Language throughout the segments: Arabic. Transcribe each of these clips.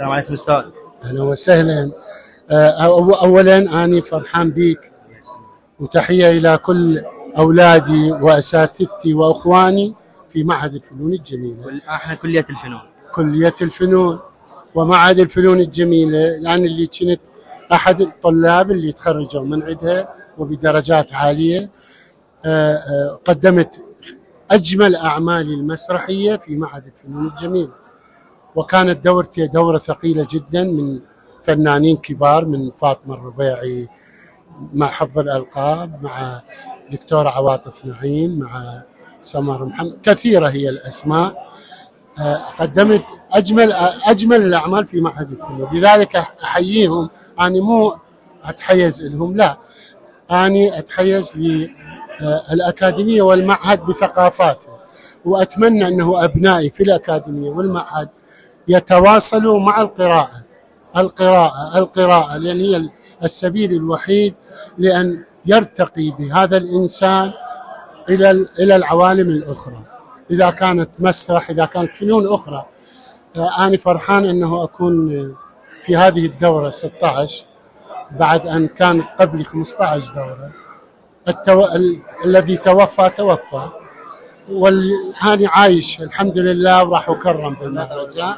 السلام عليكم استاذ. اهلا وسهلا. اولا اني فرحان بك، وتحيه الى كل اولادي واساتذتي واخواني في معهد الفنون الجميله. احنا كلية الفنون. كليه الفنون ومعهد الفنون الجميله، لان اللي كنت احد الطلاب اللي تخرجوا من عندها وبدرجات عاليه. قدمت اجمل اعمالي المسرحيه في معهد الفنون الجميله، وكانت دورتي دورة ثقيلة جدا من فنانين كبار، من فاطمة الربيعي مع حفظ الألقاب، مع دكتورة عواطف نعيم، مع سمر محمد، كثيرة هي الأسماء. قدمت أجمل الأعمال في معهد الفنون، لذلك أحييهم. أنا مو أتحيز لهم، لا، أنا أتحيز للأكاديمية والمعهد بثقافاته، وأتمنى أنه أبنائي في الأكاديمية والمعهد يتواصلوا مع القراءة، لأن هي السبيل الوحيد لأن يرتقي بهذا الإنسان إلى العوالم الأخرى، إذا كانت مسرح، إذا كانت فنون أخرى. أنا فرحان أنه أكون في هذه الدورة 16 بعد أن كانت قبلي 15 دورة. الذي توفى، والآن عايش الحمد لله، وراح أكرم بالمهرجان.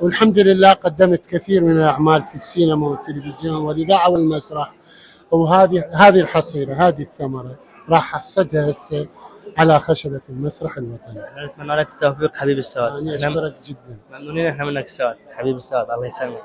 والحمد لله قدمت كثير من الأعمال في السينما والتلفزيون والإذاعة والمسرح، وهذه الحصيلة، هذه الثمرة راح أحصدها هسه على خشبة المسرح الوطني. نتمنى لك التوفيق حبيبي استاذ. أنا أشكرك جدا. ممنونين احنا منك استاذ، حبيبي استاذ، الله يسلمك.